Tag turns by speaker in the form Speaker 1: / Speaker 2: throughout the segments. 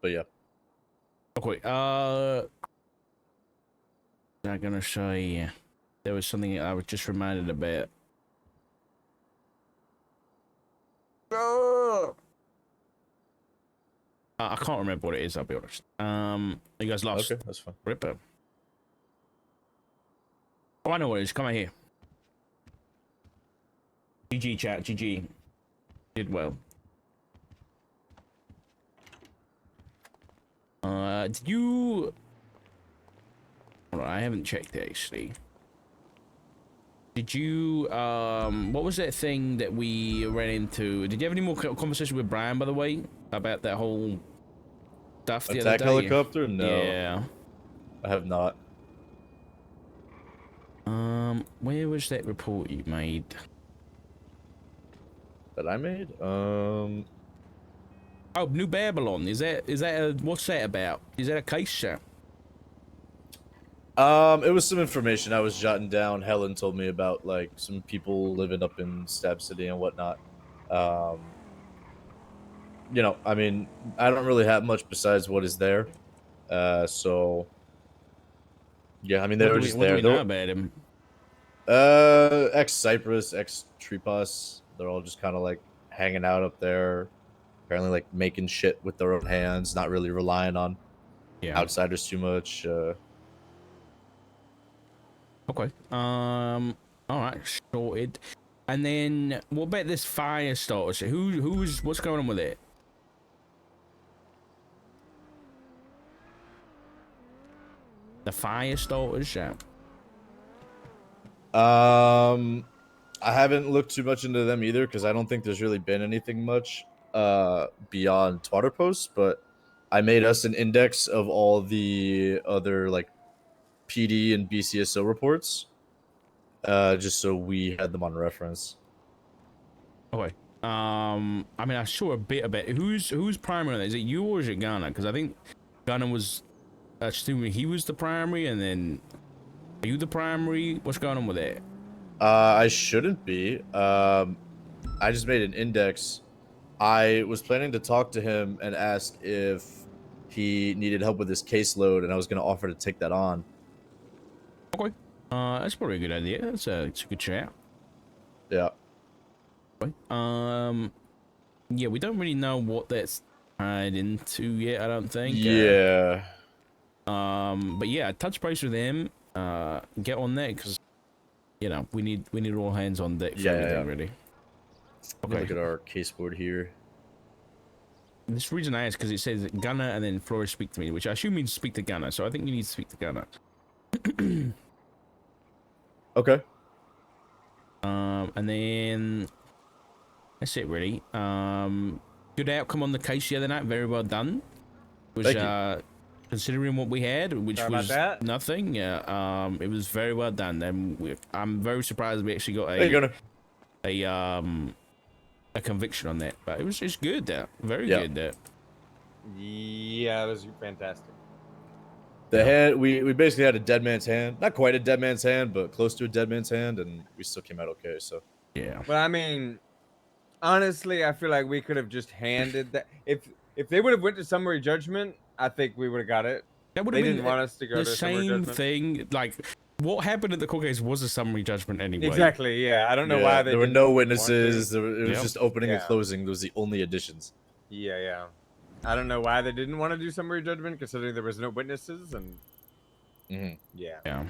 Speaker 1: But yeah.
Speaker 2: Okay. I'm gonna say there was something I was just reminded about. I can't remember what it is. I'll be honest. You guys lost.
Speaker 1: Okay, that's fine.
Speaker 2: Ripper. Oh, I know what it is. Come on here. GG chat. GG. Did well. Did you? Hold on, I haven't checked it actually. Did you? What was that thing that we ran into? Did you have any more conversation with Brian, by the way, about that whole stuff the other
Speaker 1: Attack
Speaker 2: day?
Speaker 1: helicopter? No.
Speaker 2: Yeah.
Speaker 1: I have not.
Speaker 2: Where was that report you made?
Speaker 1: That I made?
Speaker 2: Oh, New Babylon. Is that a, what's that about? Is that a case, sir?
Speaker 1: It was some information I was jotting down. Helen told me about like some people living up in Stab City and whatnot. You know, I mean, I don't really have much besides what is there. So yeah, I mean, they were just there.
Speaker 2: What do we know about him?
Speaker 1: Ex-Cypress, ex-Tripos. They're all just kind of like hanging out up there. Apparently, like making shit with their own hands, not really relying on outsiders too much.
Speaker 2: Okay. All right, sorted. And then what about this fire starter? What's going on with it? The fire starters, yeah.
Speaker 1: I haven't looked too much into them either because I don't think there's really been anything much beyond Twitter posts, but I made us an index of all the other like PD and BCSO reports just so we had them on reference.
Speaker 2: Okay. I mean, I saw a bit about it. Who's primary on that? Is it you or is it Gunner? Because I think Gunner was assuming he was the primary, and then are you the primary? What's going on with that?
Speaker 1: I shouldn't be. I just made an index. I was planning to talk to him and ask if he needed help with his caseload, and I was going to offer to take that on.
Speaker 2: Okay. That's probably a good idea. It's a good chat.
Speaker 1: Yeah.
Speaker 2: Okay. Yeah, we don't really know what that's tied into yet, I don't think.
Speaker 1: Yeah.
Speaker 2: But yeah, touch base with him. Get on that because you know we need all hands on deck for everything, really.
Speaker 1: Okay. Look at our case board here.
Speaker 2: This reason I asked because it says Gunner and then Flores speak to me, which I assume means speak to Gunner. So I think you need to speak to Gunner.
Speaker 1: Okay.
Speaker 2: And then that's it, really. Good outcome on the case the other night. Very well done. Was considering what we had, which was nothing. Yeah. It was very well done. And I'm very surprised we actually got a conviction on that. But it's good. Very good.
Speaker 3: Yeah, it was fantastic.
Speaker 1: The hand, we basically had a dead man's hand. Not quite a dead man's hand, but close to a dead man's hand, and we still came out okay, so.
Speaker 2: Yeah.
Speaker 3: But I mean, honestly, I feel like we could have just handed that. If they would have went to summary judgment, I think we would have got it.
Speaker 2: That would
Speaker 3: have
Speaker 2: been
Speaker 3: didn't want us to go to summary judgment.
Speaker 2: The same thing, like what happened at the court case was a summary judgment anyway.
Speaker 3: Exactly, yeah. I don't know why
Speaker 1: there were no witnesses. It was just opening and closing. Those were the only additions.
Speaker 3: Yeah. I don't know why they didn't want to do summary judgment, considering there was no witnesses and. Yeah. I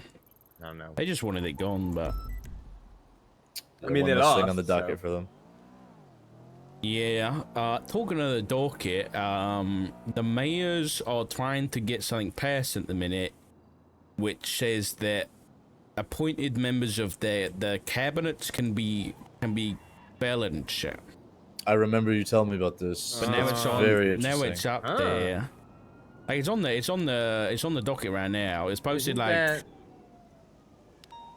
Speaker 3: don't know.
Speaker 2: They just wanted it gone, but
Speaker 3: I mean, they lost
Speaker 1: on the docket for them.
Speaker 2: Yeah. Talking of the docket, the mayors are trying to get something passed at the minute, which says that appointed members of the cabinets can be felons.
Speaker 1: I remember you telling me about this.
Speaker 2: But now it's on.
Speaker 1: Very
Speaker 2: now it's up there. Like it's on the docket right now. It's posted like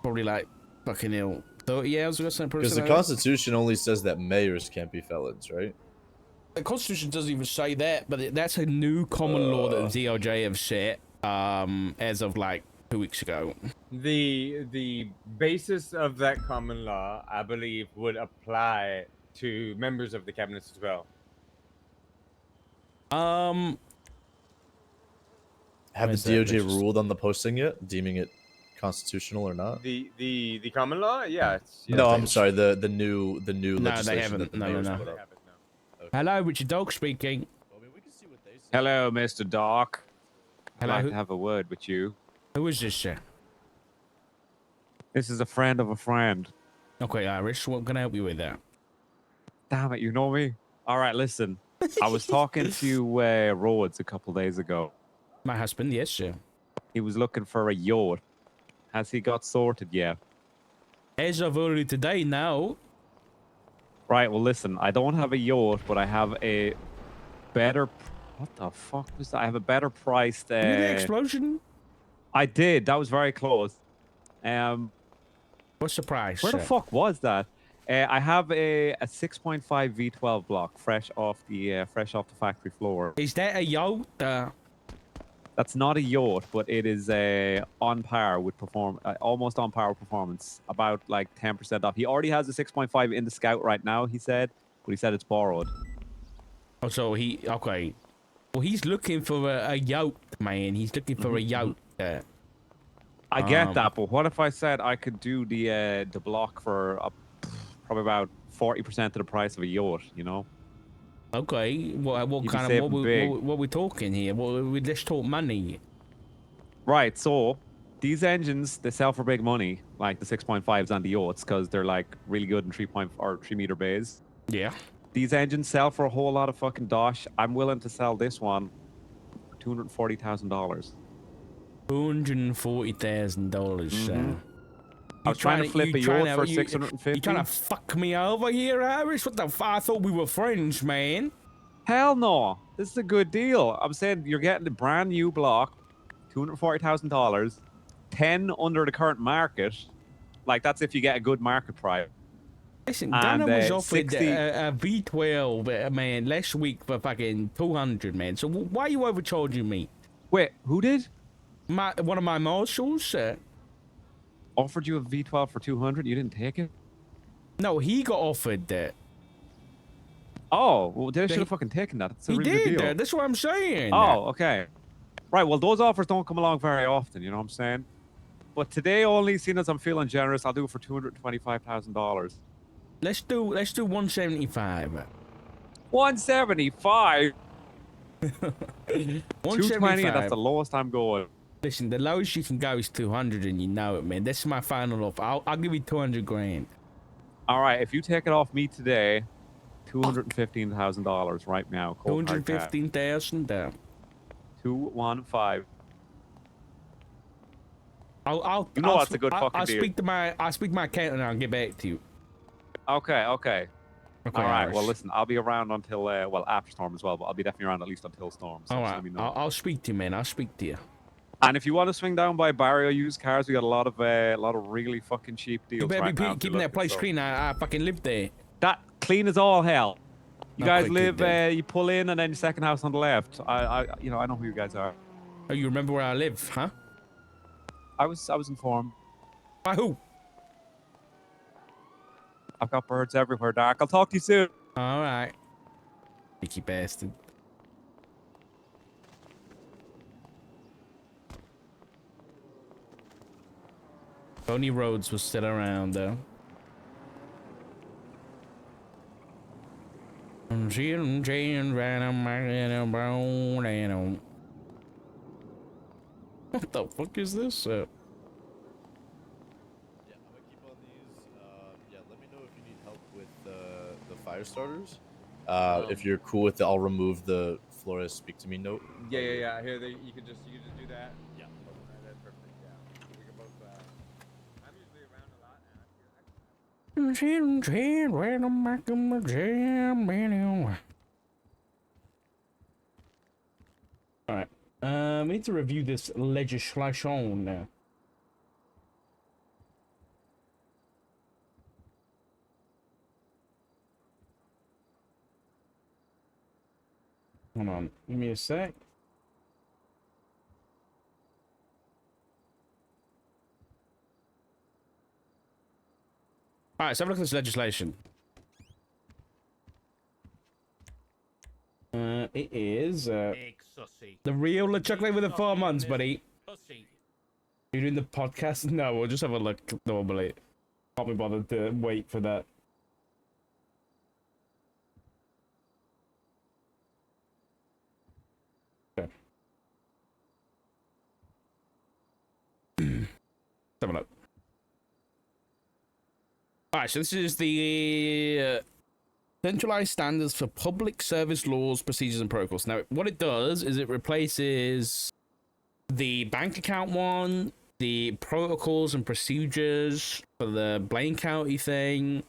Speaker 2: probably like fucking 30 hours ago.
Speaker 1: Because the Constitution only says that mayors can't be felons, right?
Speaker 2: The Constitution doesn't even say that, but that's a new common law that the DOJ have set as of like 2 weeks ago.
Speaker 3: The basis of that common law, I believe, would apply to members of the cabinets as well.
Speaker 1: Have the
Speaker 2: Where's that?
Speaker 1: DOJ ruled on the posting yet, deeming it constitutional or not?
Speaker 3: The common law? Yeah. It's, yeah
Speaker 1: No,
Speaker 3: it's-
Speaker 1: I'm sorry. The new
Speaker 2: No,
Speaker 1: legislation
Speaker 2: they haven't.
Speaker 1: that the
Speaker 2: No,
Speaker 1: mayor's
Speaker 2: no.
Speaker 1: put
Speaker 3: They
Speaker 1: up.
Speaker 3: haven't, no.
Speaker 1: Okay.
Speaker 2: Hello, Richard Dog speaking.
Speaker 1: Well, I mean, we can see what they say.
Speaker 4: Hello, Mr. Doc. I'd
Speaker 2: Hello,
Speaker 4: like
Speaker 2: who-
Speaker 4: to have a word with you.
Speaker 2: Who is this, sir?
Speaker 4: This is a friend of a friend.
Speaker 2: Okay, Irish, what can I help you with there?
Speaker 4: Damn it, you know me. All right, listen. I was talking to Rhodes a couple days ago.
Speaker 2: My husband, yes, sir.
Speaker 4: He was looking for a yacht. Has he got sorted yet?
Speaker 2: As of early today, now.
Speaker 4: Right, well, listen. I don't have a yacht, but I have a better... What the fuck was that? I have a better priced...
Speaker 2: You hear the explosion?
Speaker 4: I did. That was very close.
Speaker 2: What's the price?
Speaker 4: Where the
Speaker 2: sir?
Speaker 4: fuck was that? I have a 6.5 V12 block, fresh off the factory floor.
Speaker 2: Is that a yacht?
Speaker 4: That's not a yacht, but it is on par with almost on par with performance. About like 10% off. He already has a 6.5 in the Scout right now. He said, but he said it's borrowed.
Speaker 2: Oh, so okay. Well, he's looking for a yacht, man. He's looking for a yacht.
Speaker 4: I get that, but what if I said I could do the block for probably about 40% of the price of a yacht? You know.
Speaker 2: Okay. What
Speaker 4: You'd be
Speaker 2: kind of
Speaker 4: saving
Speaker 2: what we talking here? We let's talk money.
Speaker 4: Right, so these engines, they sell for big money, like the 6.5s and the yachts, because they're like really good in 3-meter bays.
Speaker 2: Yeah.
Speaker 4: These engines sell for a whole lot of fucking dosh. I'm willing to sell this one for $240,000.
Speaker 2: $240,000.
Speaker 4: I was trying to flip a yacht for
Speaker 2: You
Speaker 4: 650.
Speaker 2: trying to fuck me over here, Irish? What the fuck? I thought we were friends, man.
Speaker 4: Hell no. This is a good deal. I'm saying you're getting a brand new block, $240,000, 10 under the current market. Like, that's if you get a good market price.
Speaker 2: Listen,
Speaker 4: And,
Speaker 2: Dana was offered
Speaker 4: 60
Speaker 2: a V12, man, last week for fucking 200, man. So why are you overcharging me?
Speaker 4: Wait, who did?
Speaker 2: One of my marshals.
Speaker 4: Offered you a V12 for 200? You didn't take it?
Speaker 2: No, he got offered that.
Speaker 4: Oh, well, they should have fucking taken that. It's a
Speaker 2: He
Speaker 4: really good
Speaker 2: did.
Speaker 4: deal.
Speaker 2: That's what I'm saying.
Speaker 4: Oh, okay. Right, well, those offers don't come along very often, you know what I'm saying? But today only, seeing as I'm feeling generous, I'll do it for $225,000.
Speaker 2: Let's do 175.
Speaker 4: 175?
Speaker 2: 175.
Speaker 4: 220, that's the lowest I'm going.
Speaker 2: Listen, the lowest you can go is 200, and you know it, man. That's my final offer. I'll give you 200 grand.
Speaker 4: All right, if you take it off me today, $215,000 right now.
Speaker 2: 215,000.
Speaker 4: 215.
Speaker 2: I'll.
Speaker 4: You know
Speaker 2: I'll,
Speaker 4: that's a good fucking
Speaker 2: I'll
Speaker 4: deal.
Speaker 2: speak to my accountant, and I'll get back to you.
Speaker 4: Okay.
Speaker 2: Okay,
Speaker 4: All right.
Speaker 2: Irish.
Speaker 4: Well, listen, I'll be around until after storm as well, but I'll be definitely around at least until storm. So
Speaker 2: All
Speaker 4: just
Speaker 2: right.
Speaker 4: let me know.
Speaker 2: I'll speak to you, man. I'll speak to you.
Speaker 4: And if you want to swing down by Barrio used cars, we got a lot of really fucking cheap deals.
Speaker 2: You better
Speaker 4: right
Speaker 2: be
Speaker 4: now, if
Speaker 2: keeping
Speaker 4: you're
Speaker 2: that place
Speaker 4: looking, so-
Speaker 2: clean. I fucking live there.
Speaker 4: That clean as all hell. You guys
Speaker 2: Okay,
Speaker 4: live,
Speaker 2: good then.
Speaker 4: you pull in and then your second house on the left. I know who you guys are.
Speaker 2: Oh, you remember where I live, huh?
Speaker 4: I was informed.
Speaker 2: By who?
Speaker 4: I've got birds everywhere, Doc. I'll talk to you soon.
Speaker 2: All right. Cheeky bastard. Tony Rhodes was still around, though. What the fuck is this?
Speaker 1: Yeah, I'm gonna keep on these. Yeah, let me know if you need help with the fire starters. If you're cool with it, I'll remove the Flores speak to me note.
Speaker 3: Yeah. Here, you could just do that.
Speaker 1: Yeah.
Speaker 3: That's perfect. Yeah. We can both. I'm usually around a lot.
Speaker 2: All right. We need to review this legislation now. Hold on. Give me a sec. All right, so have a look at this legislation. It is the real LeChuck with the 4 months, buddy. You doing the podcast? No, we'll just have a look normally. Can't be bothered to wait for that. Okay. Let's have a look. Alright, so this is the centralized standards for public service laws, procedures, and protocols. Now, what it does is it replaces the bank account one, the protocols and procedures for the Blaine County thing,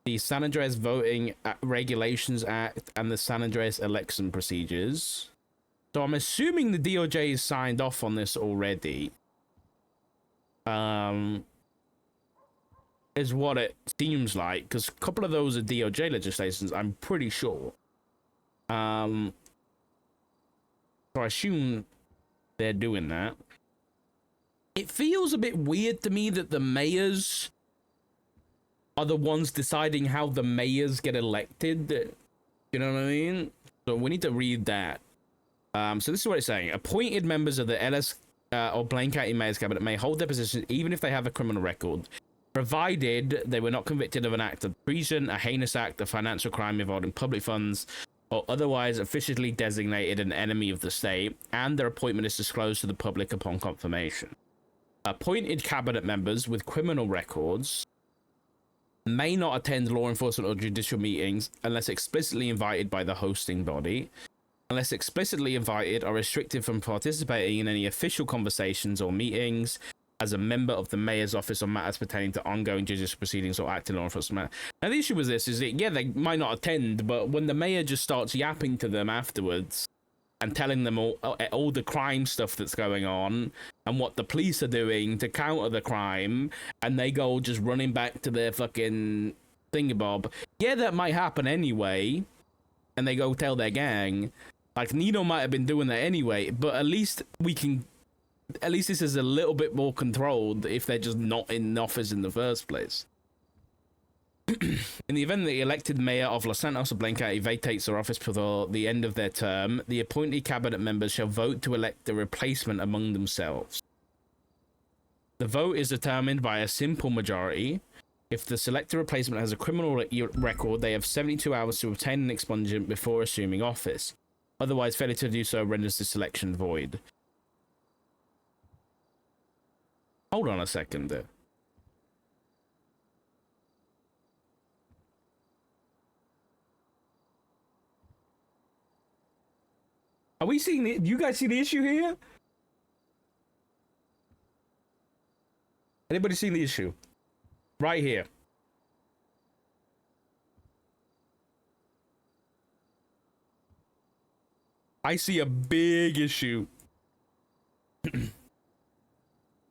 Speaker 2: the San Andreas Voting Regulations Act, and the San Andreas election procedures. So I'm assuming the DOJ has signed off on this already. Is what it seems like, because a couple of those are DOJ legislations, I'm pretty sure. So I assume they're doing that. It feels a bit weird to me that the mayors are the ones deciding how the mayors get elected. You know what I mean? So we need to read that. So this is what it's saying. Appointed members of the LS or Blaine County Mayor's Cabinet may hold their position even if they have a criminal record, provided they were not convicted of an act of treason, a heinous act of financial crime involving public funds, or otherwise officially designated an enemy of the state, and their appointment is disclosed to the public upon confirmation. Appointed cabinet members with criminal records may not attend law enforcement or judicial meetings unless explicitly invited by the hosting body, unless explicitly invited or restricted from participating in any official conversations or meetings as a member of the mayor's office on matters pertaining to ongoing judicial proceedings or acting law enforcement. Now, the issue with this is that, yeah, they might not attend, but when the mayor just starts yapping to them afterwards and telling them all the crime stuff that's going on and what the police are doing to counter the crime, and they go just running back to their fucking thingabob, yeah, that might happen anyway, and they go tell their gang. Like, Nino might have been doing that anyway, but at least this is a little bit more controlled if they're just not in office in the first place. In the event that the elected mayor of Los Santos or Blaine County vacates their office before the end of their term, the appointed cabinet members shall vote to elect a replacement among themselves. The vote is determined by a simple majority. If the selected replacement has a criminal record, they have 72 hours to obtain an expungement before assuming office. Otherwise, failure to do so renders the selection void. Hold on a second there. Are we seeing the... Do you guys see the issue here? Anybody see the issue? Right here. I see a big issue. The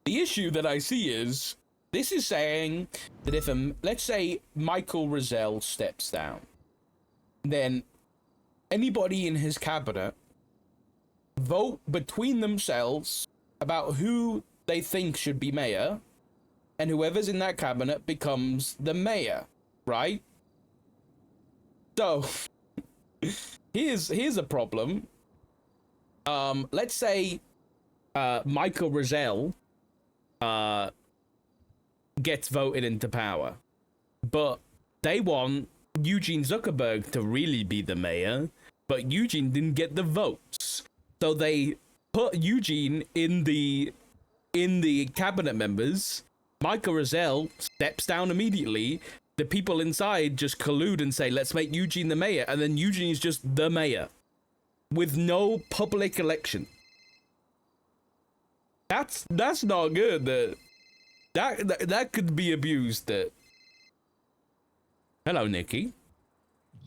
Speaker 2: issue that I see is, this is saying that if, let's say Michael Rozelle steps down, then anybody in his cabinet vote between themselves about who they think should be mayor, and whoever's in that cabinet becomes the mayor, right? So, here's a problem. Let's say Michael Rozelle gets voted into power, but they want Eugene Zuckerberg to really be the mayor, but Eugene didn't get the votes, so they put Eugene in the cabinet members. Michael Rozelle steps down immediately. The people inside just collude and say, let's make Eugene the mayor, and then Eugene is just the mayor with no public election. That's not good. That could be abused. Hello, Nikki.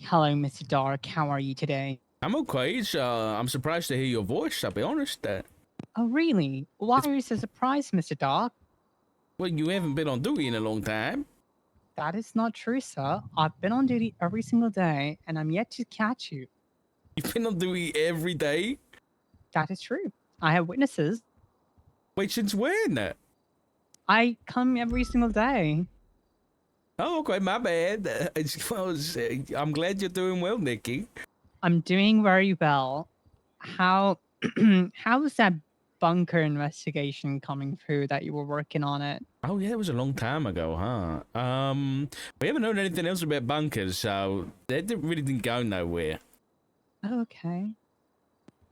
Speaker 5: Hello, Mr. Dark. How are you today?
Speaker 2: I'm okay. I'm surprised to hear your voice, I'll be honest.
Speaker 5: Oh, really? Why are you so surprised, Mr. Dark?
Speaker 2: Well, you haven't been on duty in a long time.
Speaker 5: That is not true, sir. I've been on duty every single day, and I'm yet to catch you.
Speaker 2: You've been on duty every day?
Speaker 5: That is true. I have witnesses.
Speaker 2: Wait, since when?
Speaker 5: I come every single day.
Speaker 2: Oh, okay, my bad. I'm glad you're doing well, Nikki.
Speaker 5: I'm doing very well. How how is that bunker investigation coming through that you were working on it?
Speaker 2: Oh yeah, it was a long time ago, huh? We haven't heard anything else about bunkers, so that really didn't go nowhere.
Speaker 5: Okay.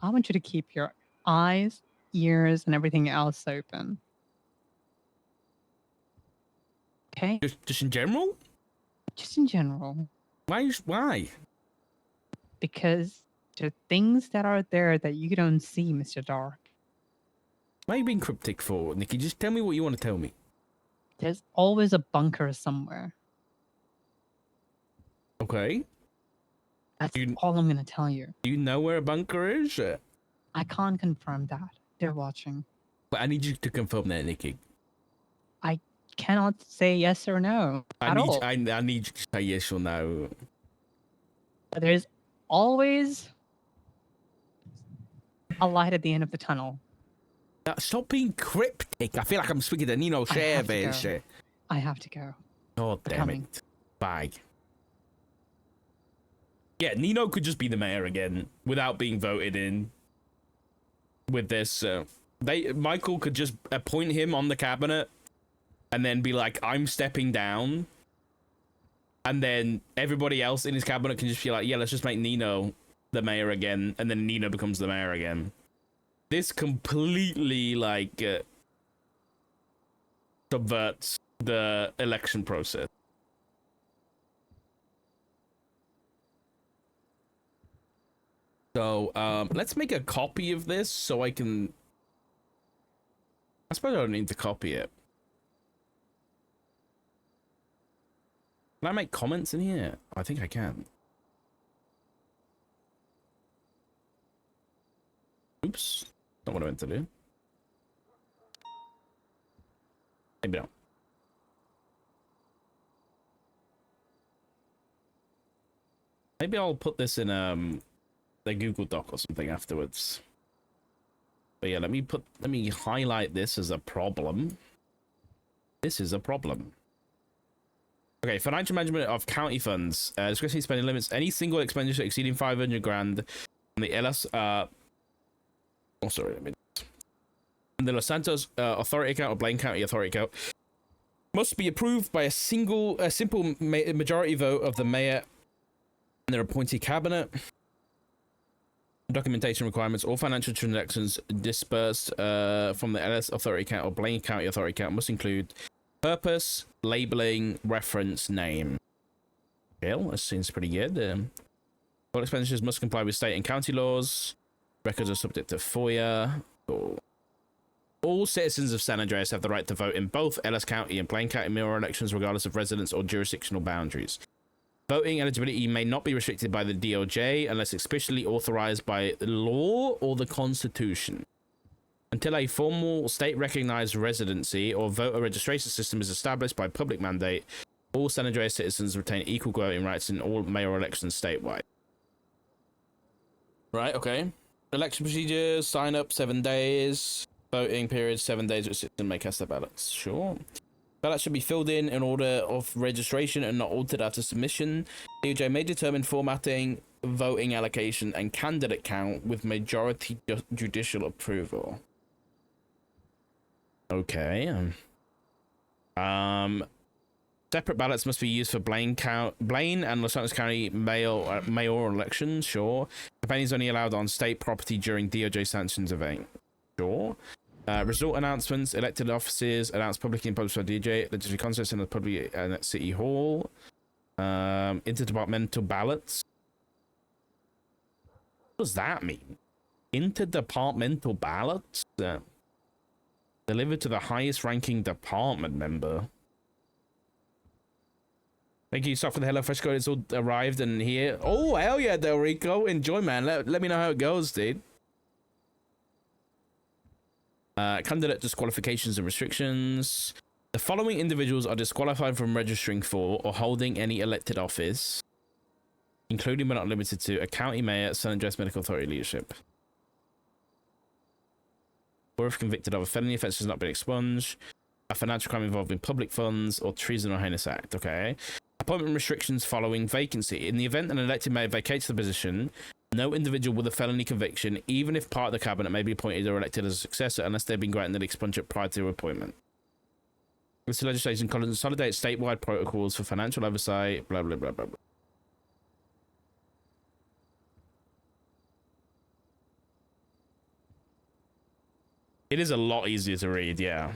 Speaker 5: I want you to keep your eyes, ears, and everything else open. Okay?
Speaker 2: Just in general?
Speaker 5: Just in general.
Speaker 2: Why?
Speaker 5: Because there are things that are there that you don't see, Mr. Dark.
Speaker 2: Why are you being cryptic for, Nikki? Just tell me what you want to tell me.
Speaker 5: There's always a bunker somewhere.
Speaker 2: Okay.
Speaker 5: That's all I'm going to tell you.
Speaker 2: Do you know where a bunker is?
Speaker 5: I can't confirm that. They're watching.
Speaker 2: But I need you to confirm that, Nikki.
Speaker 5: I cannot say yes or no at all.
Speaker 2: I need you to say yes or no.
Speaker 5: But there's always a light at the end of the tunnel.
Speaker 2: Stop being cryptic. I feel like I'm speaking to Nino Chavez.
Speaker 5: I have to go.
Speaker 2: Oh, damn it. Bye. Yeah, Nino could just be the mayor again without being voted in with this. Michael could just appoint him on the cabinet and then be like, I'm stepping down. And then everybody else in his cabinet can just be like, yeah, let's just make Nino the mayor again. And then Nino becomes the mayor again. This completely, like, subverts the election process. So, let's make a copy of this so I can... I suppose I don't need to copy it. Can I make comments in here? I think I can. Oops. Not what I meant to do. Maybe not. Maybe I'll put this in the Google Doc or something afterwards. But yeah, let me highlight this as a problem. This is a problem. Okay, financial management of county funds. Discretionary spending limits any single expenditure exceeding 500 grand on the LS the Los Santos authority account or Blaine County authority account must be approved by a simple majority vote of the mayor and their appointee cabinet. Documentation requirements: all financial transactions dispersed from the LS authority account or Blaine County authority account must include purpose, labeling, reference, name. Well, that seems pretty good. All expenditures must comply with state and county laws. Records are subject to FOIA. Cool. All citizens of San Andreas have the right to vote in both Ellis County and Blaine County mayoral elections, regardless of residence or jurisdictional boundaries. Voting eligibility may not be restricted by the DOJ unless explicitly authorized by law or the Constitution. Until a formal state-recognized residency or voter registration system is established by public mandate, all San Andreas citizens retain equal voting rights in all mayoral elections statewide. Right, okay. Election procedures, sign up 7 days. Voting period 7 days, which citizens may cast their ballots. Sure. Ballots should be filled in order of registration and not altered after submission. DOJ may determine formatting, voting allocation, and candidate count with majority judicial approval. Okay. Separate ballots must be used for Blaine and Los Santos County mayoral elections. Sure. Campaigning is only allowed on state property during DOJ sanctions event. Sure. Result announcements, elected offices announced publicly and published by DOJ, legislative concerts in the public and at City Hall. Interdepartmental ballots. What does that mean? Interdepartmental ballots? Delivered to the highest ranking department member. Thank you, Sock, for the HelloFresh code. It's all arrived and here. Oh, hell yeah, Del Rico. Enjoy, man. Let me know how it goes, dude. Candidate disqualifications and restrictions. The following individuals are disqualified from registering for or holding any elected office, including but not limited to a county mayor, San Andreas Medical Authority leadership. Or if convicted of a felony offense has not been expunged, a financial crime involving public funds, or treason or heinous act. Okay. Appointment restrictions following vacancy. In the event an elected mayor vacates the position, No individual with a felony conviction, even if part of the cabinet, may be appointed or elected as a successor unless they've been granted the expungement prior to their appointment. This legislation consolidates statewide protocols for financial oversight, blah, blah, blah, blah, blah. It is a lot easier to read, yeah.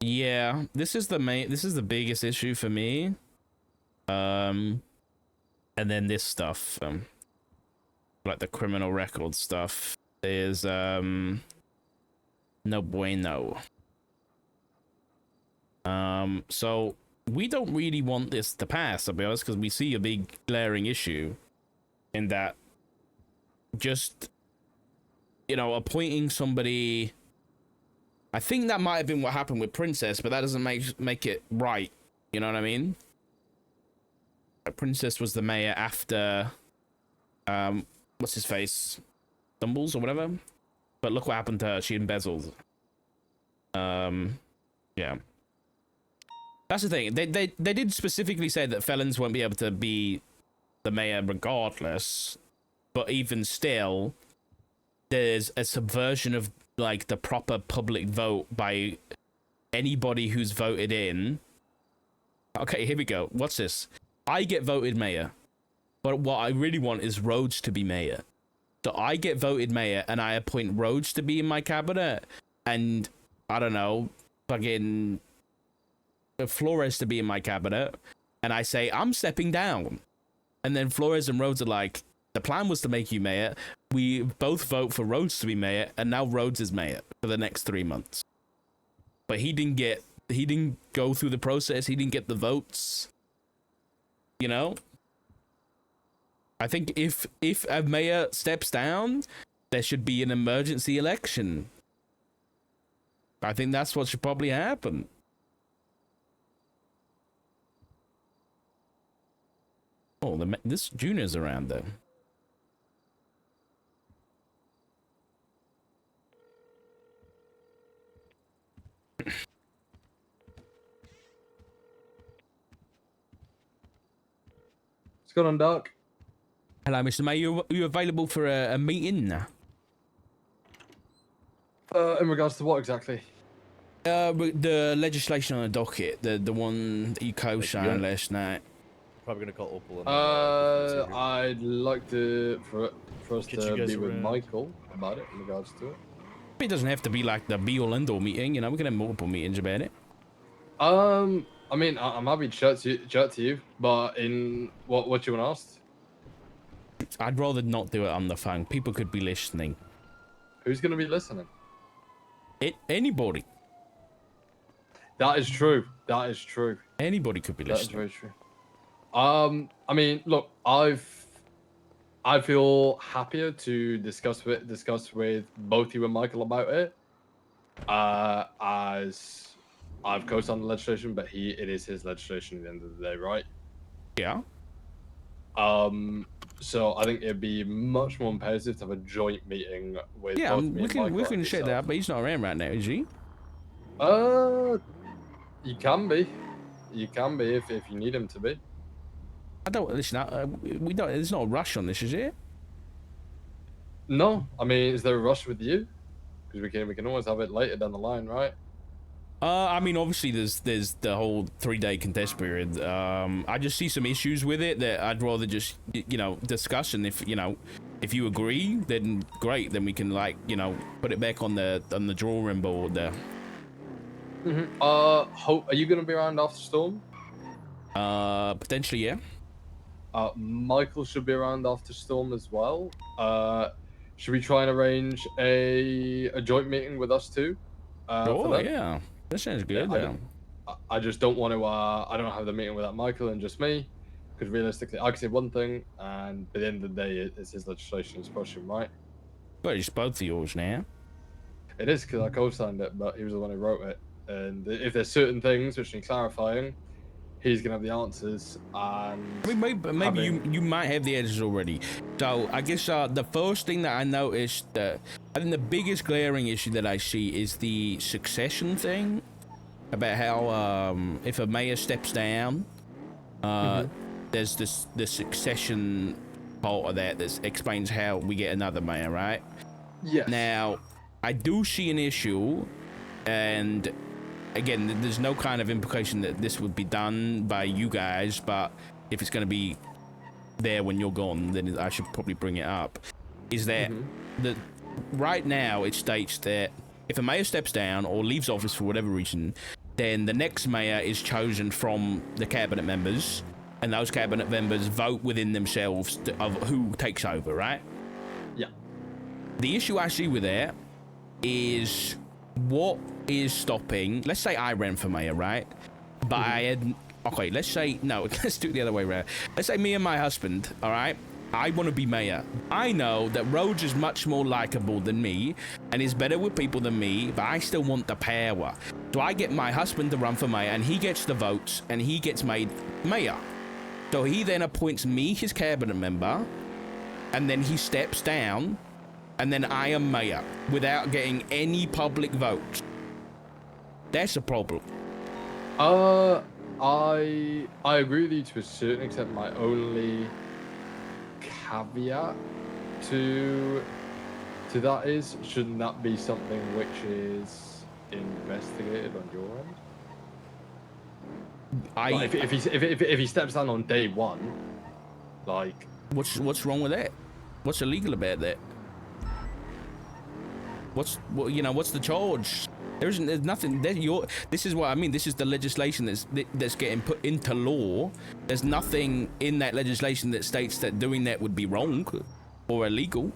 Speaker 2: Yeah, this is the biggest issue for me. And then this stuff, like the criminal record stuff is no bueno. So we don't really want this to pass, I'll be honest, because we see a big glaring issue in that just, you know, appointing somebody. I think that might have been what happened with Princess, but that doesn't make it right. You know what I mean? Princess was the mayor after, what's his face? Stumbles or whatever. But look what happened to her. She embezzled. Yeah. That's the thing. They did specifically say that felons won't be able to be the mayor regardless. But even still, there's a subversion of like the proper public vote by anybody who's voted in. Okay, here we go. What's this? I get voted mayor, but what I really want is Rhodes to be mayor. So I get voted mayor and I appoint Rhodes to be in my cabinet, and I don't know, fucking Flores to be in my cabinet, and I say I'm stepping down, and then Flores and Rhodes are like, the plan was to make you mayor. We both vote for Rhodes to be mayor, and now Rhodes is mayor for the next 3 months. But he didn't go through the process. He didn't get the votes. You know? I think if a mayor steps down, there should be an emergency election. I think that's what should probably happen. Oh, this Junior's around though.
Speaker 6: What's going on, Doc?
Speaker 2: Hello, Mr. Mayor. Are you available for a meeting?
Speaker 6: In regards to what exactly?
Speaker 2: The legislation on the docket, the one that you co-signed last night.
Speaker 1: Probably gonna call Opal.
Speaker 6: I'd like for us
Speaker 1: Get
Speaker 6: to
Speaker 1: you guys
Speaker 6: be with
Speaker 1: around.
Speaker 6: Michael about it in regards to it.
Speaker 2: It doesn't have to be like the be-all end-all meeting, you know. We can have multiple meetings about it.
Speaker 6: I mean, I'm happy to chat to you, but in what you want asked?
Speaker 2: I'd rather not do it on the phone. People could be listening.
Speaker 6: Who's gonna be listening?
Speaker 2: Anybody.
Speaker 6: That is true. That is true.
Speaker 2: Anybody could be
Speaker 6: That is
Speaker 2: listening.
Speaker 6: very true. I mean, look, I feel happier to discuss with both you and Michael about it. As I've co-signed the legislation, but it is his legislation at the end of the day, right?
Speaker 2: Yeah.
Speaker 6: So I think it'd be much more imperative to have a joint meeting with
Speaker 2: Yeah,
Speaker 6: both me
Speaker 2: we
Speaker 6: and Michael
Speaker 2: can
Speaker 6: and
Speaker 2: share
Speaker 6: yourself.
Speaker 2: that, but he's not around right now, is he?
Speaker 6: You can be. You can be if you need him to be.
Speaker 2: I don't listen. We don't. There's no rush on this, is it?
Speaker 6: No, I mean, is there a rush with you? Because we can always have it later down the line, right?
Speaker 2: I mean, obviously, there's the whole 3-day contest period. I just see some issues with it that I'd rather just discuss, and if you agree, then great. Then we can put it back on the drawing board there.
Speaker 6: Are you gonna be around after Storm?
Speaker 2: Potentially, yeah.
Speaker 6: Michael should be around after Storm as well. Should we try and arrange a joint meeting with us too?
Speaker 2: Oh yeah, that sounds good.
Speaker 6: Yeah, I just don't want to. I don't have the meeting without Michael and just me, because realistically, I can say one thing, and by the end of the day, it's his legislation is pushing, right?
Speaker 2: But it's both of yours now.
Speaker 6: It is because I co-signed it, but he was the one who wrote it. And if there's certain things which need clarifying, he's gonna have the answers. And
Speaker 2: I mean, maybe you might have the answers already. So I guess the first thing that I noticed, I think the biggest glaring issue that I see is the succession thing, about how if a mayor steps down, there's the succession part of that that explains how we get another mayor, right?
Speaker 6: Yes.
Speaker 2: Now, I do see an issue, and again, there's no kind of implication that this would be done by you guys, but if it's going to be there when you're gone, then I should probably bring it up. Is that right now it states that if a mayor steps down or leaves office for whatever reason, then the next mayor is chosen from the cabinet members, and those cabinet members vote within themselves of who takes over, right?
Speaker 6: Yeah.
Speaker 2: The issue I see with that is what is stopping. Let's say I ran for mayor, right? But I had. Okay, let's say no. Let's do it the other way around. Let's say me and my husband. All right. I want to be mayor. I know that Rhodes is much more likable than me and is better with people than me, but I still want the power. So I get my husband to run for mayor, and he gets the votes, and he gets made mayor. So he then appoints me his cabinet member, and then he steps down, and then I am mayor without getting any public votes. That's a problem.
Speaker 6: I agree with you to a certain extent. My only caveat to that is, shouldn't that be something which is investigated on your end? Like if he steps down on day one, like
Speaker 2: what's wrong with that? What's illegal about that? What's the charge? There's nothing. This is what I mean. This is the legislation that's getting put into law. There's nothing in that legislation that states that doing that would be wrong or illegal.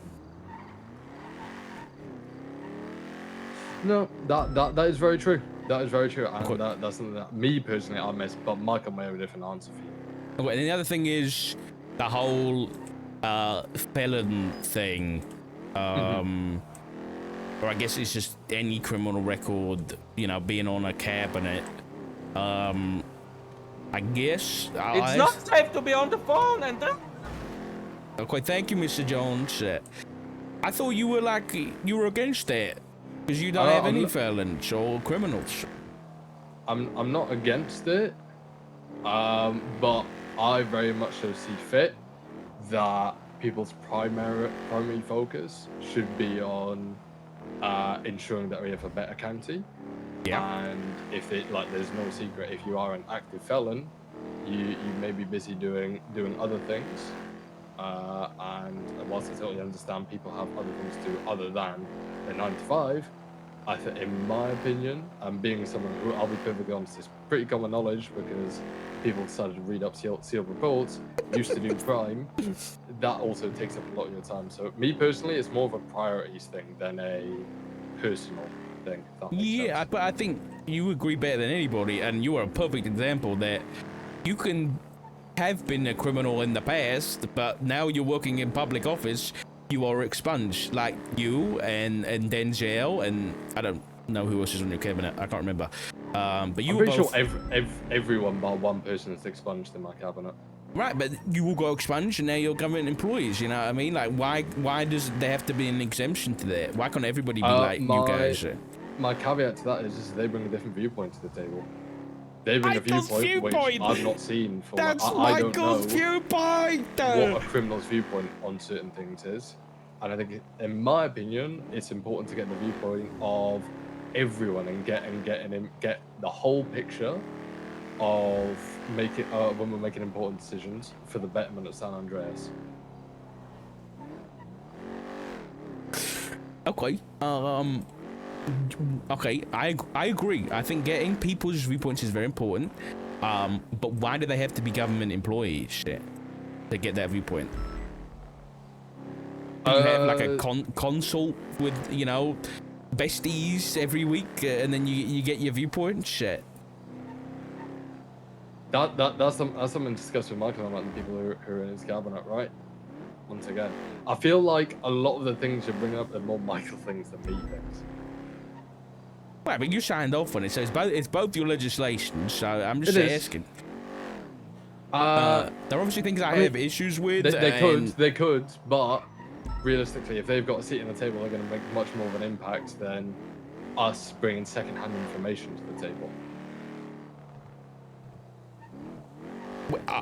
Speaker 6: No, that is very true. That is very true, and that's something that me personally I miss. But Michael may have a different answer for you.
Speaker 2: Okay, and the other thing is the whole felon thing. Or I guess it's just any criminal record, being on a cabinet. I guess
Speaker 7: it's not safe to be on the phone, and
Speaker 2: okay, thank you, Mr. Jones. I thought you were against that because you don't have any felons or criminals.
Speaker 6: I'm not against it, but I very much so see fit that people's primary focus should be on ensuring that we have a better county.
Speaker 2: Yeah.
Speaker 6: And if there's no secret, if you are an active felon, you may be busy doing other things. And whilst I totally understand people have other things to do other than their 9 to 5, I think, in my opinion, and being someone who, I'll be perfectly honest, is pretty common knowledge because people decided to read up sealed reports, used to do crime, that also takes up a lot of your time. So me personally, it's more of a priorities thing than a personal thing. If that makes sense.
Speaker 2: But I think you agree better than anybody, and you are a perfect example that you can have been a criminal in the past, but now you're working in public office, you are expunged, like you and Denzel, and I don't know who else is on your cabinet. I can't remember. But you
Speaker 6: I'm
Speaker 2: were
Speaker 6: pretty
Speaker 2: both...
Speaker 6: sure everyone but one person is expunged in my cabinet.
Speaker 2: Right, but you will go expunged, and now you're government employees. You know what I mean? Like, why does there have to be an exemption to that? Why can't everybody be like you guys?
Speaker 6: My caveat to that is they bring a different viewpoint to the table. They bring a viewpoint which I've not seen for.
Speaker 2: That's
Speaker 6: I don't know
Speaker 2: viewpoint.
Speaker 6: What a criminal's viewpoint on certain things is, and I think, in my opinion, it's important to get the viewpoint of everyone and get the whole picture of when we're making important decisions for the betterment of San Andreas.
Speaker 2: Okay. Okay, I agree. I think getting people's viewpoints is very important. But why do they have to be government employees to get that viewpoint? Do you have like a consult with besties every week, and then you get your viewpoint? Shit.
Speaker 6: That's something to discuss with Michael about the people who are in his cabinet, right? Once again, I feel like a lot of the things you're bringing up are more Michael things than me things.
Speaker 2: Right, but you signed off on it, so it's both your legislation. So I'm just asking. There are obviously things I have issues with.
Speaker 6: They could, but realistically, if they've got a seat in the table, they're going to make much more of an impact than us bringing second-hand information to the table.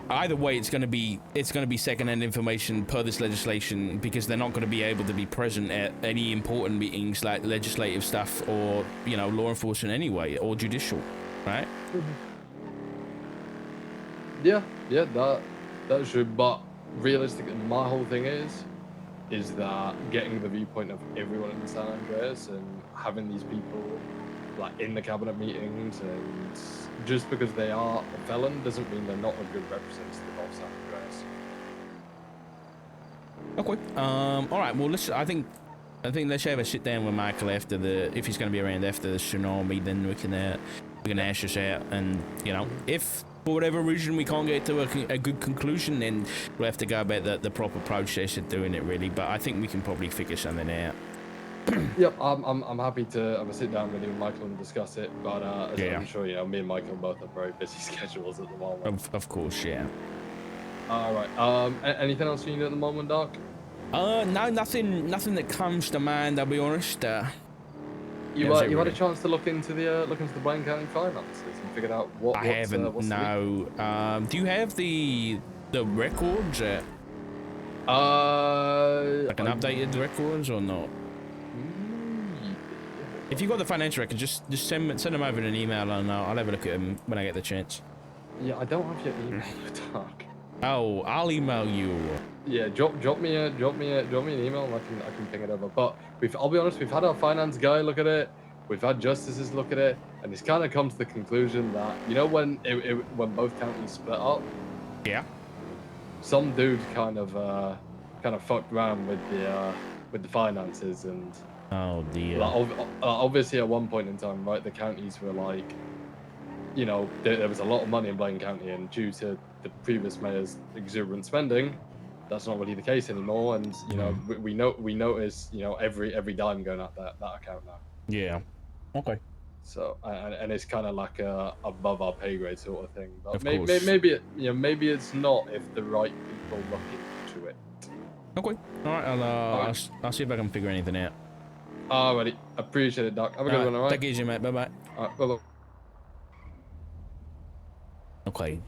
Speaker 2: either way, it's going to be secondhand information per this legislation, because they're not going to be able to be present at any important meetings like legislative stuff or, you know, law enforcement anyway, or judicial, right?
Speaker 6: Yeah, that should. But realistically, my whole thing is that getting the viewpoint of everyone in San Andreas and having these people like in the cabinet meetings, and just because they are a felon doesn't mean they're not a good representative of San Andreas.
Speaker 2: Okay. All right. Well, I think let's have a sit down with Michael after if he's going to be around after the tsunami, then we can hash this out, and you know, if for whatever reason we can't get to a good conclusion, then we'll have to go about the proper process of doing it, really. But I think we can probably figure something out.
Speaker 6: Yep, I'm happy to sit down with you and Michael and discuss it. But as I'm sure you know, me and Michael both have very busy schedules at the moment.
Speaker 2: Of course, yeah.
Speaker 6: All right. Anything else you need at the moment, Doc?
Speaker 2: No, nothing that comes to mind. I'll be honest.
Speaker 6: You had a chance to look into the Blaine County finances and figured out what?
Speaker 2: I haven't. No. Do you have the records? Like an updated records or not? If you got the financial records, just send them over in an email, and I'll have a look at them when I get the chance.
Speaker 6: Yeah, I don't have your email, Doc.
Speaker 2: Oh, I'll email you.
Speaker 6: Yeah, drop me an email, and I can ping it over. But I'll be honest, we've had our finance guy look at it, we've had justices look at it, and he's kind of come to the conclusion that, you know, when both counties split up,
Speaker 2: yeah,
Speaker 6: some dude kind of fucked around with the finances, and
Speaker 2: oh dear.
Speaker 6: Like, obviously at one point in time, right, the counties were like, you know, there was a lot of money in Blaine County, and due to the previous mayor's exuberant spending, that's not really the case anymore. And you know, we notice, you know, every dime going out that account now.
Speaker 2: Yeah. Okay.
Speaker 6: So and it's kind of like above our pay grade sort of thing. But
Speaker 2: course.
Speaker 6: maybe maybe it's not if the right people look into it.
Speaker 2: Okay. All right. I'll see if I can figure anything out.
Speaker 6: Alrighty. Appreciate it, Doc. Have a good one. All right.
Speaker 2: Take it easy, mate. Bye bye.
Speaker 6: All right. Bye.
Speaker 2: Okay.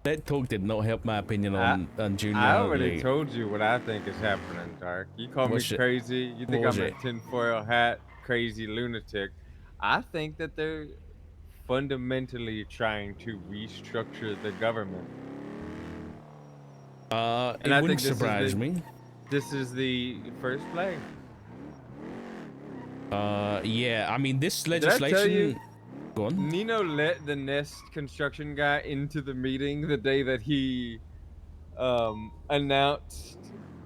Speaker 2: That talk did not help my opinion on Junior.
Speaker 3: I already told you what I think is happening, Dark. You call me crazy. You think I'm a tinfoil hat, crazy lunatic. I think that they're fundamentally trying to restructure the government.
Speaker 2: And it wouldn't surprise me.
Speaker 3: This is the first play.
Speaker 2: Yeah, I mean, this legislation...
Speaker 3: Did I tell you,
Speaker 2: go on.
Speaker 3: Nino let the Nest construction guy into the meeting the day that he announced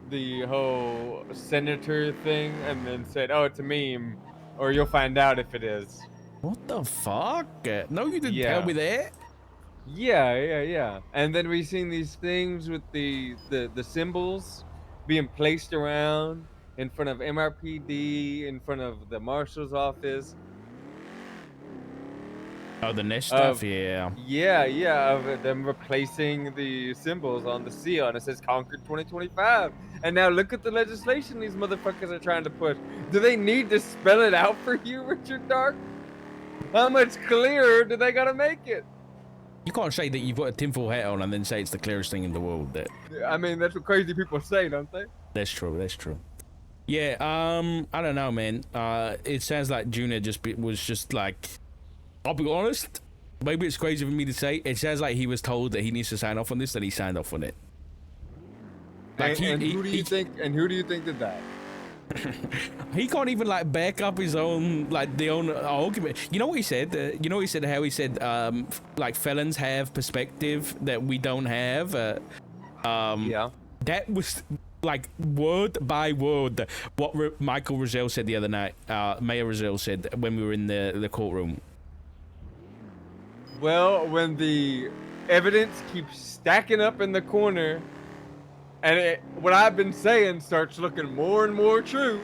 Speaker 3: the whole senator thing, and then said, oh, it's a meme, or you'll find out if it is.
Speaker 2: What the fuck? No, you didn't tell me that.
Speaker 3: Yeah. And then we've seen these things with the symbols being placed around in front of MRPD, in front of the marshal's office.
Speaker 2: Oh, the Nest stuff, yeah.
Speaker 3: Yeah, of them replacing the symbols on the seal, and it says Concord 2025. And now look at the legislation these motherfuckers are trying to push. Do they need to spell it out for you, Richard Dark? How much clearer do they gotta make it?
Speaker 2: You can't say that you've got a tinfoil hat on and then say it's the clearest thing in the world.
Speaker 3: I mean, that's what crazy people say, don't they?
Speaker 2: That's true. Yeah, I don't know, man. It sounds like Junior was just like, I'll be honest, maybe it's crazy for me to say, it sounds like he was told that he needs to sign off on this, and he signed off on it.
Speaker 3: Like, who do you think did that?
Speaker 2: He can't even like back up his own argument. You know what he said? How he said like felons have perspective that we don't have.
Speaker 3: Yeah.
Speaker 2: That was like word by word what Michael Rozelle said the other night. Mayor Rozelle said when we were in the courtroom.
Speaker 3: Well, when the evidence keeps stacking up in the corner, and what I've been saying starts looking more and more true,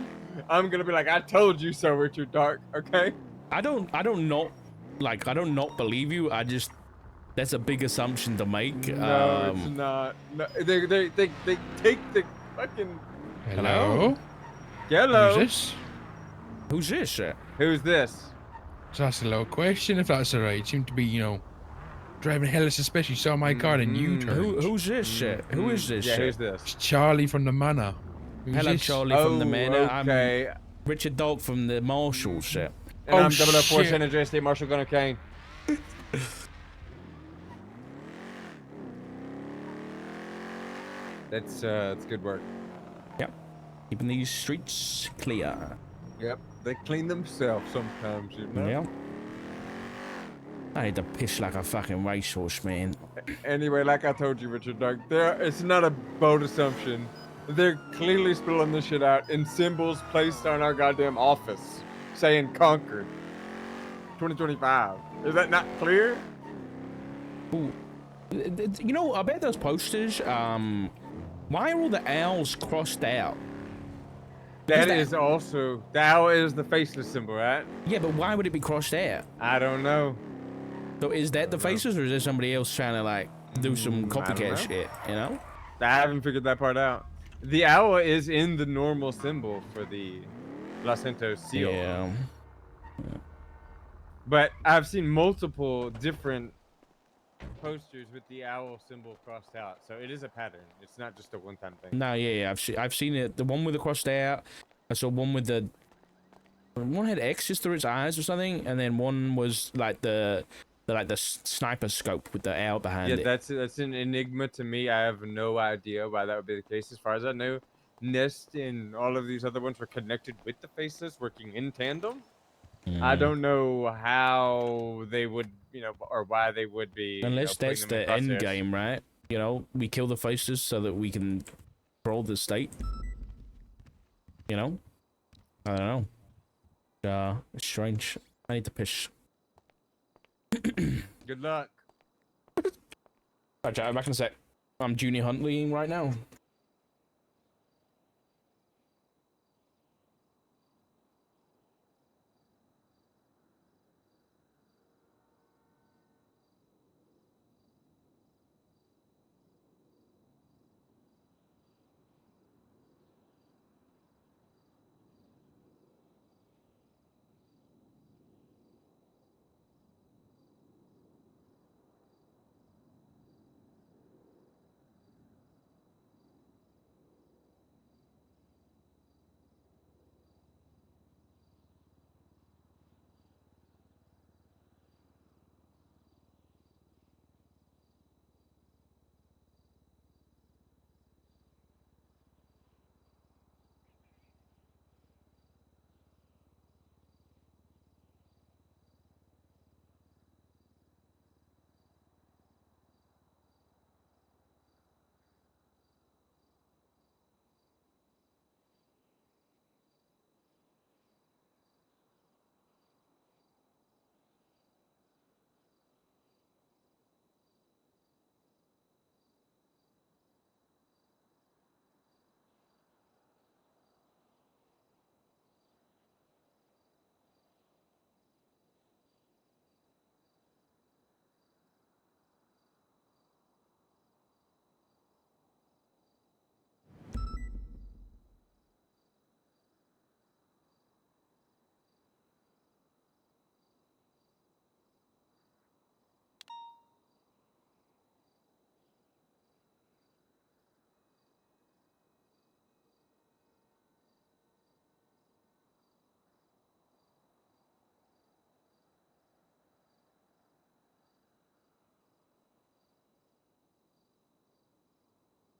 Speaker 3: I'm gonna be like, I told you so, Richard Dark. Okay.
Speaker 2: I don't not believe you. That's a big assumption to make.
Speaker 3: No, it's not. No, they take the fucking.
Speaker 8: Hello.
Speaker 3: Hello.
Speaker 2: Who's this?
Speaker 3: Who's this?
Speaker 8: So that's a little question, if that's alright. Seem to be, you know, driving hella suspicious. You saw my car and U-turned.
Speaker 2: Who's this shit? Who is this
Speaker 3: Yeah,
Speaker 2: shit?
Speaker 3: who's this?
Speaker 8: It's Charlie from the manor. Who's
Speaker 2: Hello,
Speaker 8: this?
Speaker 2: Charlie from the Manor.
Speaker 3: Okay.
Speaker 2: I'm Richard Dog from the Marshall shit.
Speaker 3: And
Speaker 8: Oh,
Speaker 3: I'm 004
Speaker 8: shit.
Speaker 3: San Andreas State Marshal Gunner Kane. That's good work.
Speaker 2: Yep. Keeping these streets clear.
Speaker 3: Yep. They clean themselves sometimes, you know?
Speaker 2: Yeah. I need to piss like a fucking racehorse, man.
Speaker 3: Anyway, like I told you, Richard Doug, it's not a bold assumption. They're clearly spilling this shit out in symbols placed on our goddamn office saying Concord 2025. Is that not clear?
Speaker 2: Ooh. You know, I bet those posters, why are all the owls crossed out?
Speaker 3: That is also, the owl is the faceless symbol, right?
Speaker 2: Yeah, but why would it be crossed out?
Speaker 3: I don't know.
Speaker 2: So is that the faces, or is there somebody else trying to, like, do some
Speaker 3: I don't
Speaker 2: copycat
Speaker 3: know.
Speaker 2: shit, you know?
Speaker 3: I haven't figured that part out. The owl is in the normal symbol for the Los Santos seal.
Speaker 2: Yeah.
Speaker 3: But I've seen multiple different posters with the owl symbol crossed out. So it is a pattern. It's not just a one-time thing.
Speaker 2: No, yeah, I've seen it. The one with the crossed out. I saw one with the... One had X's through its eyes or something, and then one was, like, the sniper scope with the owl behind it.
Speaker 3: Yeah, that's an enigma to me. I have no idea why that would be the case. As far as I know, Nest and all of these other ones were connected with the faceless, working in tandem. I don't know how they would, you know, or why they would be.
Speaker 2: Unless
Speaker 3: putting
Speaker 2: that's
Speaker 3: them in
Speaker 2: the end
Speaker 3: crosshairs.
Speaker 2: game, right? You know, we kill the faces so that we can control the state. You know? I don't know. It's strange. I need to piss.
Speaker 3: Good luck.
Speaker 2: Alright, I'm back in a sec. I'm Junior Huntley right now.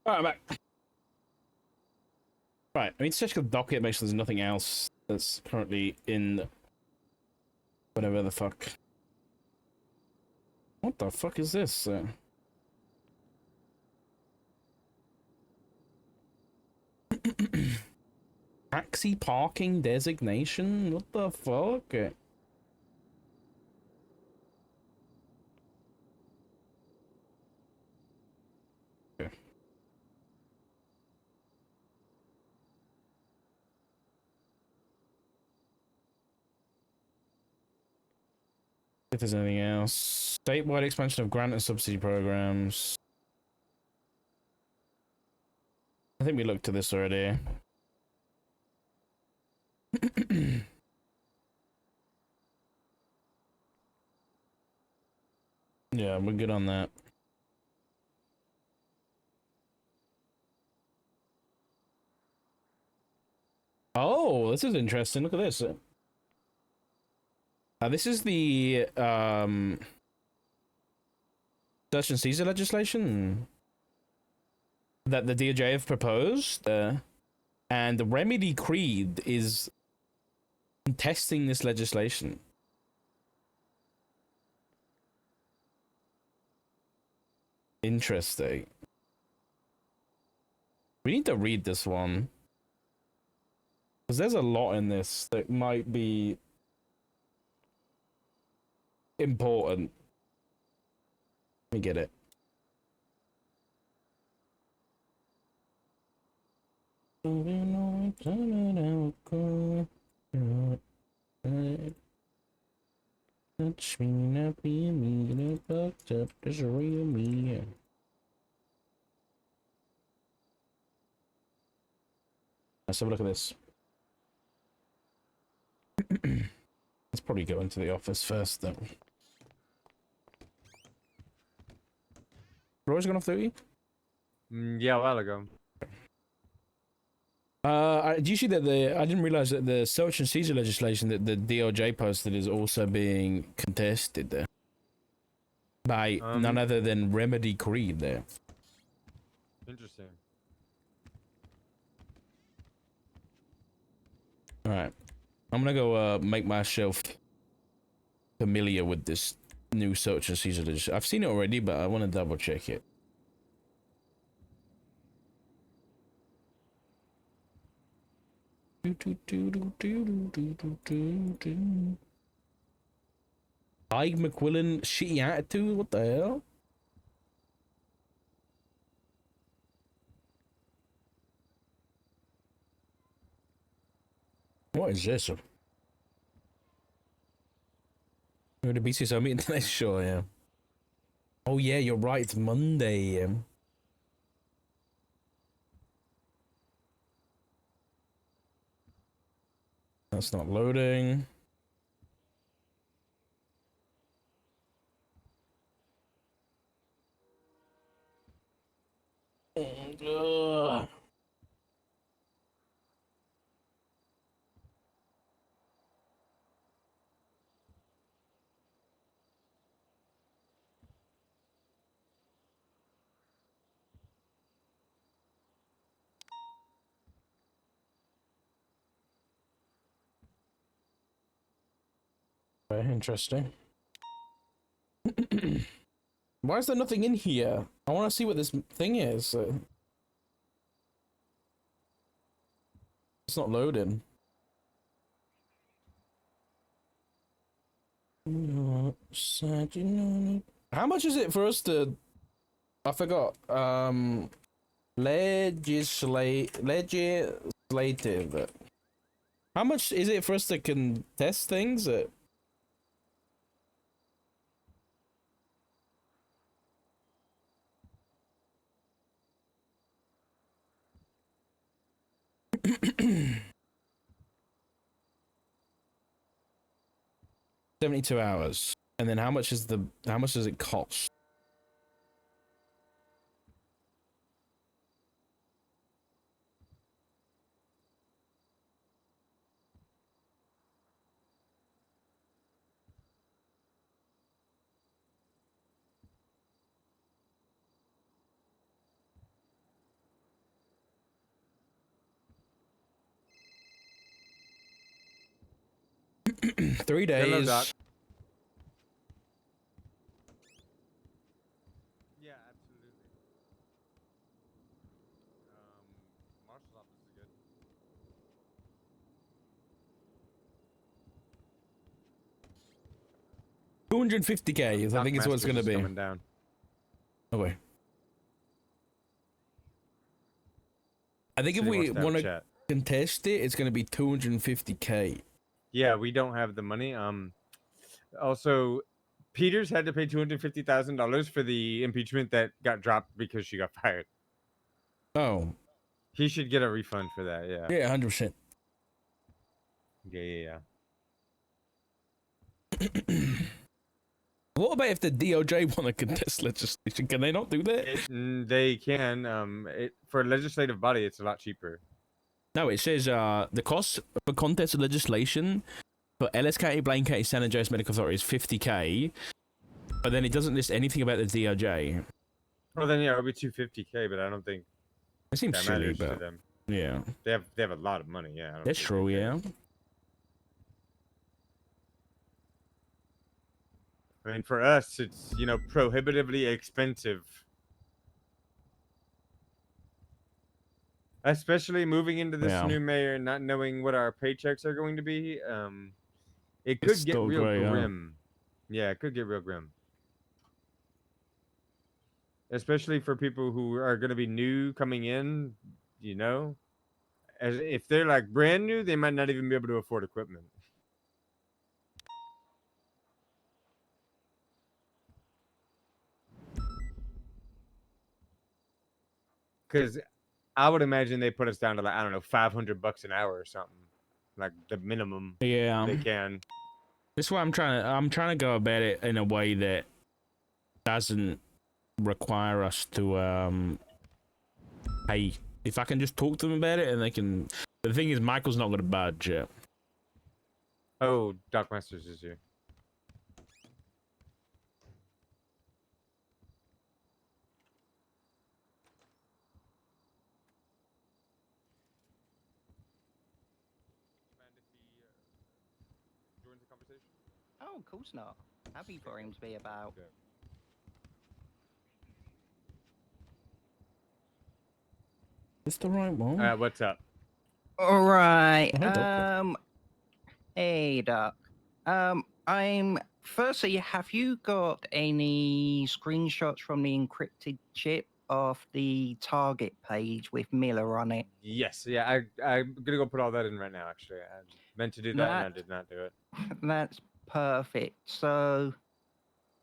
Speaker 2: Alright, I'm back. Right, I mean, to check the docket, make sure there's nothing else that's currently in whatever the fuck. What the fuck is this? Taxi parking designation? What the fuck? If there's anything else. Statewide expansion of grant and subsidy programs. I think we looked at this already. Yeah, we're good on that. Oh, this is interesting. Look at this. This is the search and seizure legislation that the DOJ have proposed, and the Remedy Creed is contesting this legislation. Interesting. We need to read this one. Because there's a lot in this that might be important. Let me get it. Touch me, not be me, no fucked up, there's a real me. Let's have a look at this. Let's probably go into the office first, though. Roy's gone off duty?
Speaker 3: Yeah, a while ago.
Speaker 2: Do you see that I didn't realize that the search and seizure legislation that the DOJ posted is also being contested there by none other than Remedy Creed there.
Speaker 3: Interesting.
Speaker 2: All right, I'm gonna go make myself familiar with this new search and seizure legislation. I've seen it already, but I want to double check it. Ike McQuillan, shitty attitude? What the hell? What is this? We're the BCSO meeting tonight? Sure, yeah. Oh yeah, you're right, it's Monday. That's not loading. Ugh. Very interesting. Why is there nothing in here? I want to see what this thing is. It's not loading. How much is it for us to... I forgot. Legislative. How much is it for us to contest things? $72 hours. And then how much does it cost? Three
Speaker 3: Hello,
Speaker 2: days.
Speaker 3: Doc. Yeah, absolutely. Marshal's office is good.
Speaker 2: $250K, I think it's what it's gonna be.
Speaker 3: Coming down.
Speaker 2: Okay. I think if we want to contest it, it's gonna be $250K.
Speaker 3: Yeah, we don't have the money. Also, Peters had to pay $250,000 for the impeachment that got dropped because she got fired.
Speaker 2: Oh.
Speaker 3: He should get a refund for that. Yeah.
Speaker 2: Yeah, 100%.
Speaker 3: Yeah.
Speaker 2: What about if the DOJ want to contest legislation? Can they not do that?
Speaker 3: They can. For a legislative body, it's a lot cheaper.
Speaker 2: No, it says the cost for contest of legislation for Ellis County, Blaine County, San Andreas Medical Authority is $50K, but then it doesn't list anything about the DOJ.
Speaker 3: Well, then yeah, it'll be $250K, but I don't think
Speaker 2: It seems
Speaker 3: that
Speaker 2: silly,
Speaker 3: matters to
Speaker 2: but
Speaker 3: them.
Speaker 2: yeah,
Speaker 3: They have a lot of money. Yeah, I don't
Speaker 2: that's
Speaker 3: think
Speaker 2: true.
Speaker 3: they care.
Speaker 2: Yeah,
Speaker 3: I mean, for us, it's prohibitively expensive. Especially moving into this
Speaker 2: Yeah.
Speaker 3: new mayor and not knowing what our paychecks are going to be. It could
Speaker 2: It's
Speaker 3: get
Speaker 2: still
Speaker 3: real
Speaker 2: great, yeah.
Speaker 3: grim. Yeah, it could get real grim. Especially for people who are going to be new coming in, As if they're like brand new, they might not even be able to afford equipment. Because I would imagine they put us down to like, I don't know, $500 an hour or something, like the minimum
Speaker 2: yeah.
Speaker 3: they can.
Speaker 2: That's why I'm trying to go about it in a way that doesn't require us to pay. If I can just talk to them about it and they can. The thing is, Michael's not going to budge yet.
Speaker 3: Oh, Doc Masters is here.
Speaker 9: Oh, of course not. Happy for him to be about.
Speaker 2: It's the right one.
Speaker 3: What's up?
Speaker 9: All right.
Speaker 2: Hi, Doc.
Speaker 9: Hey, Doc. Firstly, have you got any screenshots from the encrypted chip of the target page with Miller on it?
Speaker 3: Yes, yeah, I'm gonna go put all that in right now. Actually, I meant to do that and I did not do it.
Speaker 9: That's perfect. So,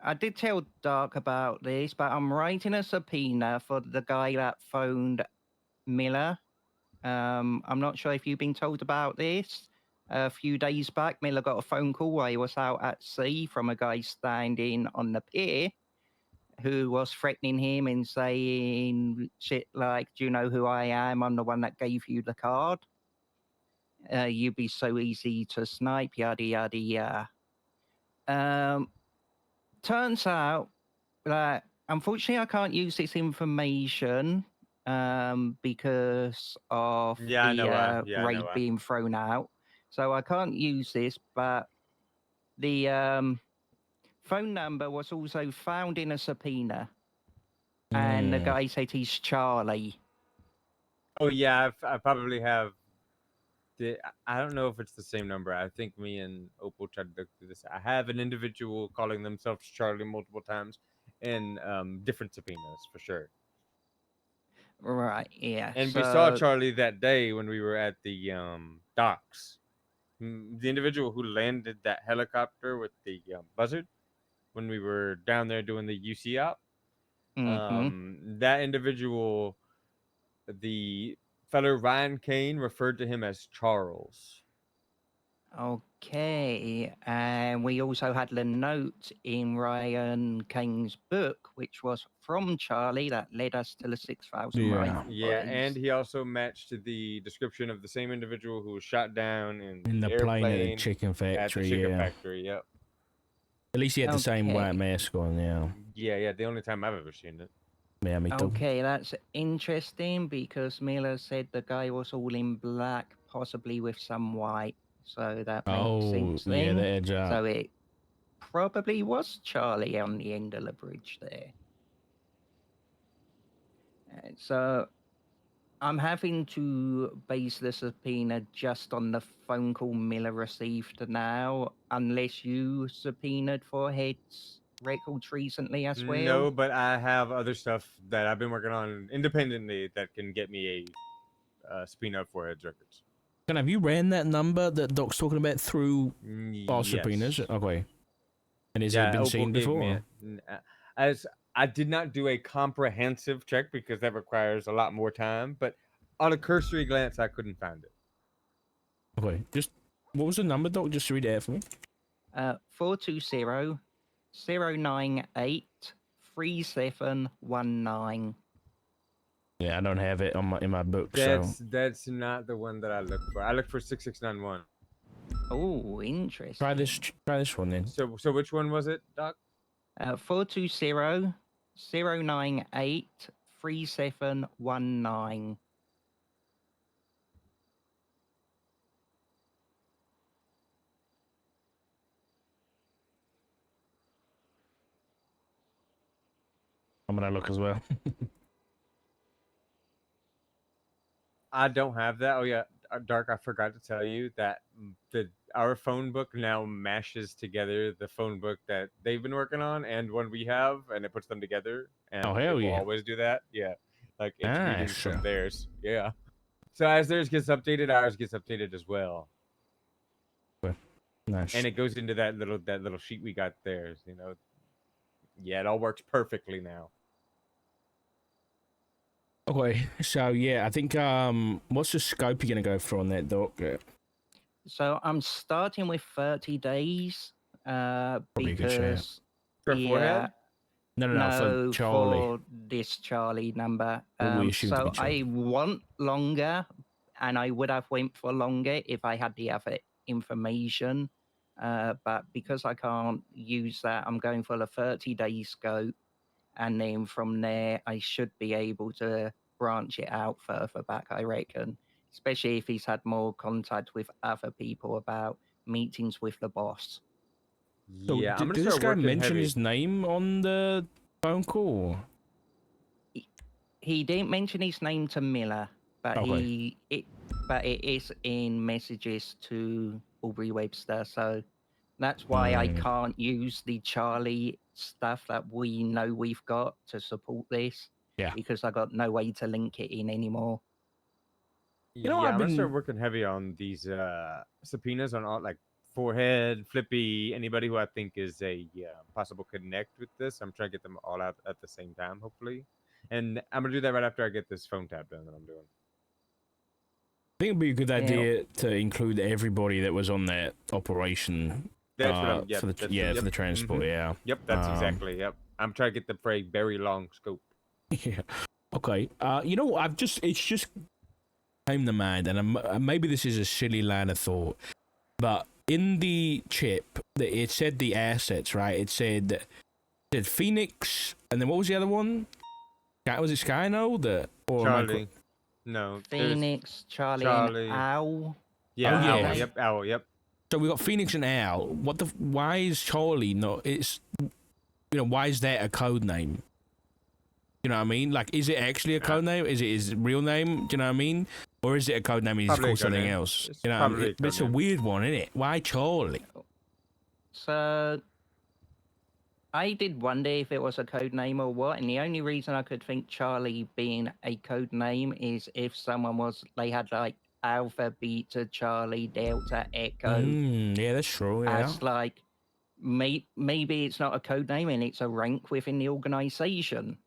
Speaker 9: I did tell Doc about this, but I'm writing a subpoena for the guy that phoned Miller. I'm not sure if you've been told about this. A few days back, Miller got a phone call while he was out at sea from a guy standing on the pier who was threatening him and saying shit like, "Do you know who I am? I'm the one that gave you the card. You'd be so easy to snipe, yada, yada, yada." Turns out that unfortunately I can't use this information because of the raid being thrown out. So I can't use this, but the phone number was also found in a subpoena. And the guy said he's Charlie.
Speaker 3: Oh yeah, I probably have. I don't know if it's the same number. I think me and Opal tried to look through this. I have an individual calling themselves Charlie multiple times in different subpoenas for sure.
Speaker 9: Right, yeah.
Speaker 3: And we saw Charlie that day when we were at the docks. The individual who landed that helicopter with the buzzard when we were down there doing the UC op. That individual, the fellow Ryan Kane, referred to him as Charles.
Speaker 9: Okay, and we also had the note in Ryan Kane's book, which was from Charlie, that led us to the 6,000 rifle.
Speaker 3: Yeah, and he also matched the description of the same individual who was shot down in
Speaker 2: the plane at the chicken factory.
Speaker 3: At the chicken factory, yep.
Speaker 2: At least he had the same white mask on, yeah.
Speaker 3: Yeah, the only time I've ever seen it.
Speaker 2: Yeah, me too.
Speaker 9: Okay, that's interesting because Miller said the guy was all in black, possibly with some white. So that makes sense then.
Speaker 2: Yeah, that edge up.
Speaker 9: So it probably was Charlie on the end of the bridge there. And so I'm having to base the subpoena just on the phone call Miller received now, unless you subpoenaed for Head's records recently as well.
Speaker 3: No, but I have other stuff that I've been working on independently that can get me a subpoena for Head's records.
Speaker 2: Have you ran that number that Doc's talking about through our subpoenas? Okay. And has it been seen before?
Speaker 3: As I did not do a comprehensive check because that requires a lot more time, but on a cursory glance, I couldn't find it.
Speaker 2: Okay. Just what was the number, Doc? Just read it out for me.
Speaker 9: 420 0983719.
Speaker 2: Yeah, I don't have it on in my book.
Speaker 3: That's not the one that I looked for. I looked for 6691.
Speaker 9: Oh, interesting.
Speaker 2: Try this one then.
Speaker 3: So which one was it, Doc?
Speaker 9: 420 098 3719.
Speaker 2: I'm gonna look as well.
Speaker 3: I don't have that. Oh yeah, Dark. I forgot to tell you that our phone book now mashes together the phone book that they've been working on and one we have, and it puts them together. And
Speaker 2: Oh, hell
Speaker 3: it will
Speaker 2: yeah.
Speaker 3: always do that. Yeah, like it's reading
Speaker 2: Nice.
Speaker 3: from theirs. Yeah. So as theirs gets updated, ours gets updated as well.
Speaker 2: Nice.
Speaker 3: And it goes into that little sheet we got there. You know. Yeah, it all works perfectly now.
Speaker 2: Okay, so yeah, I think what's the scope you're gonna go for on that, Doc?
Speaker 9: So I'm starting with 30 days.
Speaker 2: Probably a good shout.
Speaker 9: Because
Speaker 3: For forehead?
Speaker 2: No, for Charlie.
Speaker 9: for this Charlie number.
Speaker 2: What we assume to
Speaker 9: So
Speaker 2: be Charlie.
Speaker 9: I want longer, and I would have went for longer if I had the other information. But because I can't use that, I'm going for the 30-day scope, and then from there I should be able to branch it out further back, I reckon. Especially if he's had more contact with other people about meetings with the boss.
Speaker 2: So
Speaker 3: Yeah, I'm
Speaker 2: did
Speaker 3: gonna
Speaker 2: this
Speaker 3: start
Speaker 2: guy
Speaker 3: working
Speaker 2: mention
Speaker 3: heavy.
Speaker 2: his name on the phone call?
Speaker 9: He didn't mention his name to Miller, but
Speaker 2: Okay.
Speaker 9: it is in messages to Aubrey Webster, so that's why I can't use the Charlie stuff that we know we've got to support this.
Speaker 2: Yeah.
Speaker 9: Because I got no way to link it in anymore.
Speaker 2: You know,
Speaker 3: yeah,
Speaker 2: I've
Speaker 3: I'm gonna start
Speaker 2: been
Speaker 3: working heavy on these subpoenas on all like Forehead, Flippy, anybody who I think is a possible connect with this. I'm trying to get them all out at the same time, hopefully. And I'm gonna do that right after I get this phone tap done that I'm doing.
Speaker 2: I think it'd be a good idea to include everybody that was on that operation.
Speaker 3: That's what I'm, yep,
Speaker 2: for the
Speaker 3: that's
Speaker 2: for the transport. Yeah.
Speaker 3: Yep, that's exactly. Yep, I'm trying to get them for a very long scope.
Speaker 2: Yeah. Okay. You know, it's just came to mind, and maybe this is a silly line of thought, but in the chip, it said the assets, right? It said Phoenix, and then what was the other one? Was it Skyno?
Speaker 3: Charlie. No.
Speaker 9: Phoenix, Charlie, and Owl.
Speaker 3: Yeah,
Speaker 2: oh, yeah.
Speaker 3: Owl. Yep, Owl. Yep.
Speaker 2: So we got Phoenix and Owl. Why is Charlie not? Why is that a code name? You know what I mean? Like, is it actually a code name? Is it his real name? Do you know what I mean? Or is it a code name? He's called something else. You know, but it's a weird one, isn't it? Why Charlie?
Speaker 9: So I did wonder if it was a code name or what, and the only reason I could think Charlie being a code name is if someone they had like Alpha, Beta, Charlie, Delta, Echo.
Speaker 2: Yeah, that's true. Yeah.
Speaker 9: As like maybe it's not a code name and it's a rank within the organization.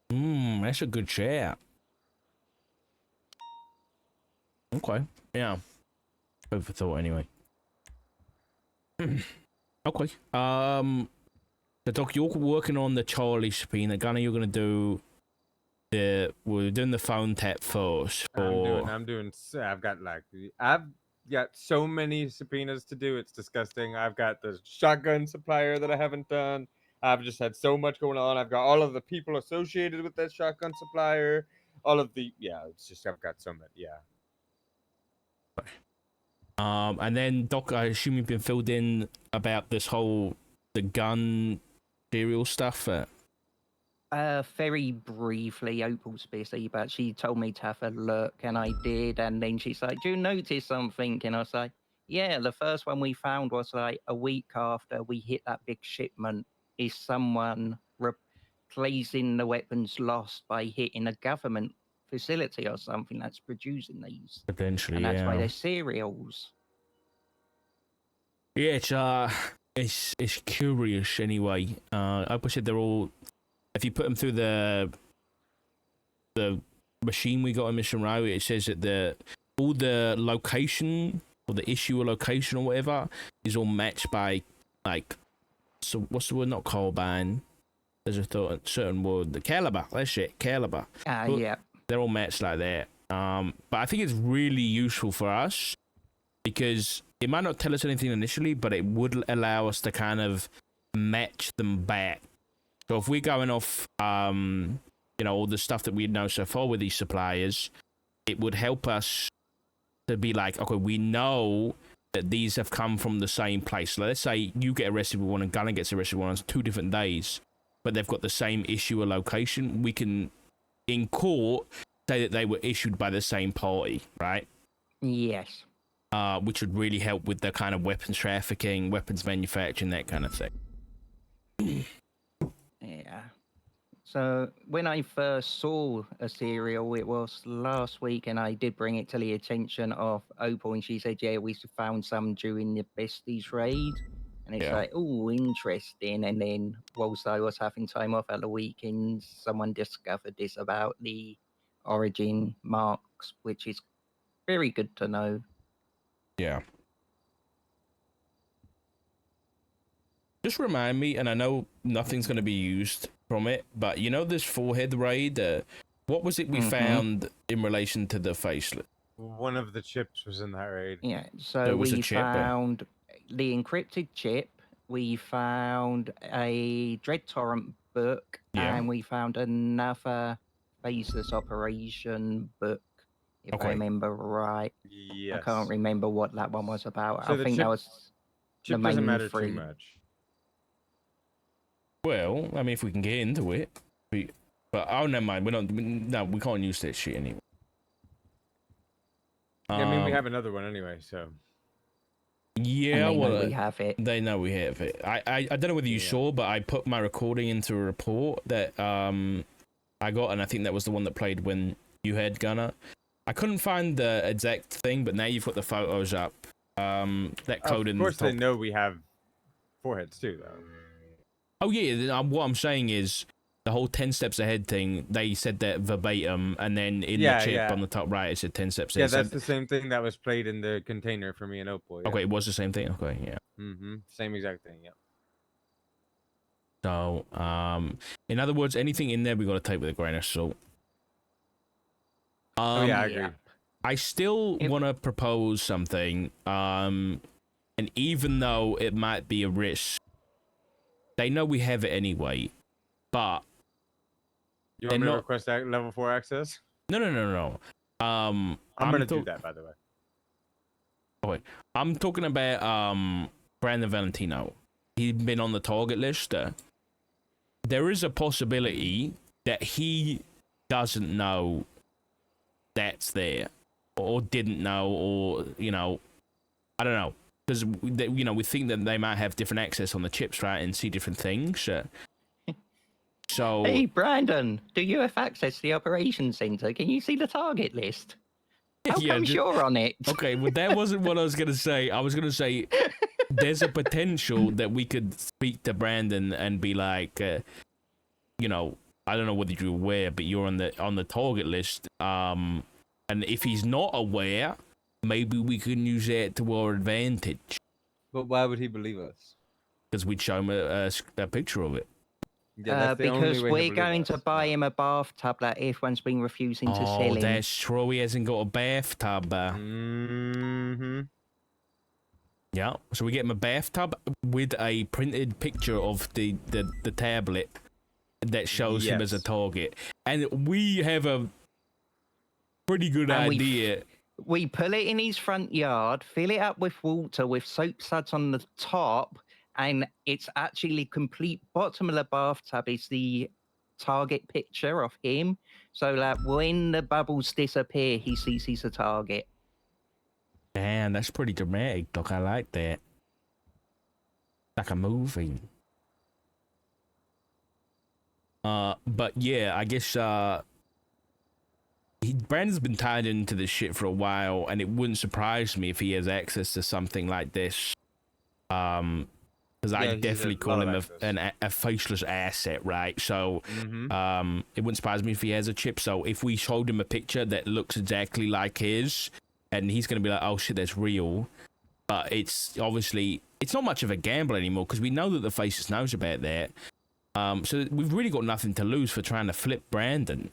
Speaker 2: That's a good shout. Okay. Yeah. Food for thought, anyway. Okay. So Doc, you're working on the Charlie subpoena. Gunner, you're gonna do we're doing the phone tap first.
Speaker 3: I've got so many subpoenas to do. It's disgusting. I've got the shotgun supplier that I haven't done. I've just had so much going on. I've got all of the people associated with that shotgun supplier. All of the it's just I've got so many. Yeah.
Speaker 2: And then Doc, I assume you've been filled in about the gun serial stuff.
Speaker 9: Very briefly, Opal's busy, but she told me to have a look, and I did. And then she's like, "Do you notice something?" And I was like, "Yeah, the first one we found was like a week after we hit that big shipment. Is someone replacing the weapons lost by hitting a government facility or something that's producing these?
Speaker 2: Potentially,
Speaker 9: and that's why they're serials."
Speaker 2: Yeah, it's curious anyway. Like I said, they're all. If you put them through the machine we got in Mission Row, it says that all the location or the issue or location or whatever is all matched by like what's the word? Not carbine. There's a certain word. The caliber. That's it. Caliber.
Speaker 9: Yeah.
Speaker 2: They're all matched like that. But I think it's really useful for us because it might not tell us anything initially, but it would allow us to kind of match them back. So if we're going off, all the stuff that we know so far with these suppliers, it would help us to be like, okay, we know that these have come from the same place. So let's say you get arrested with one and Gunner gets arrested with one on 2 different days, but they've got the same issue or location. We can, in court, say that they were issued by the same party, right?
Speaker 9: Yes.
Speaker 2: Which would really help with the kind of weapons trafficking, weapons manufacturing, that kind of thing.
Speaker 9: Yeah. So when I first saw a serial, it was last week, and I did bring it to the attention of Opal, and she said, yeah, we found some during the Besties raid. And it's like, oh, interesting. And then whilst I was having time off at the weekend, someone discovered this about the origin marks, which is very good to know.
Speaker 2: Yeah. Just remind me, and I know nothing's going to be used from it, but you know this forehead raid? What was it we found in relation to the faceless?
Speaker 3: One of the chips was in that raid.
Speaker 9: Yeah, so
Speaker 2: was a
Speaker 9: we
Speaker 2: chip,
Speaker 9: found the encrypted chip, we found a Dread Torrent book, and we found another faceless operation book, if I remember right.
Speaker 3: Yes.
Speaker 9: I can't remember what that one was about.
Speaker 3: So
Speaker 9: I think that was the
Speaker 3: chip doesn't
Speaker 9: main
Speaker 3: matter
Speaker 9: three.
Speaker 3: too much.
Speaker 2: Well, I mean, if we can get into it. But, oh, never mind. We can't use that shit anyway.
Speaker 3: Yeah, I mean, we have another one anyway, so.
Speaker 2: Yeah,
Speaker 9: and they
Speaker 2: well,
Speaker 9: know we have it.
Speaker 2: They know we have it. I don't know whether you saw, but I put my recording into a report that I got, and I think that was the one that played when you had Gunner. I couldn't find the exact thing, but now you've got the photos up. That code in the top.
Speaker 3: Of course, they know we have foreheads too, though.
Speaker 2: Oh yeah, what I'm saying is the whole 10 steps ahead thing. They said that verbatim, and then in the chip on the top right, it said 10 steps ahead.
Speaker 3: Yeah, that's the same thing that was played in the container for me and Opal. Yeah.
Speaker 2: Okay, it was the same thing. Okay, yeah.
Speaker 3: Same exact thing. Yeah.
Speaker 2: So, in other words, anything in there we got to take with a grain of salt.
Speaker 3: I agree.
Speaker 2: I still want to propose something. And even though it might be a risk, they know we have it anyway. But
Speaker 3: you want me to request level 4 access?
Speaker 2: No. I'm
Speaker 3: gonna do that, by the way.
Speaker 2: Okay, I'm talking about Brandon Valentino. He's been on the target list. There is a possibility that he doesn't know that's there, or didn't know, or I don't know, because we think that they might have different access on the chips, right, and see different things. So,
Speaker 9: hey, Brandon, do you have access to the operations center? Can you see the target list? How come you're on it?
Speaker 2: Okay, well, that wasn't what I was going to say. I was going to say there's a potential that we could speak to Brandon and be like, I don't know whether you're aware, but you're on the target list. And if he's not aware, maybe we can use that to our advantage.
Speaker 3: But why would he believe us?
Speaker 2: Because we'd show him a picture of it.
Speaker 3: Yeah,
Speaker 9: because we're going to buy him a bathtub that everyone's been refusing to sell him.
Speaker 2: Oh, that's true. He hasn't got a bathtub. Yeah, so we get him a bathtub with a printed picture of the tablet that shows him as a target. And we have a pretty good idea.
Speaker 9: We pull it in his front yard, fill it up with water with soap suds on the top, and it's actually complete bottom of the bathtub is the target picture of him. So that when the bubbles disappear, he sees he's a target.
Speaker 2: Damn, that's pretty dramatic, Doc. I like that. Like a movie. But yeah, I guess Brandon's been tied into this shit for a while, and it wouldn't surprise me if he has access to something like this. Because I definitely call him a faceless asset, right? So it wouldn't surprise me if he has a chip. So if we showed him a picture that looks exactly like his, and he's going to be like, oh shit, that's real, but it's obviously it's not much of a gamble anymore because we know that the Faces knows about that. So we've really got nothing to lose for trying to flip Brandon.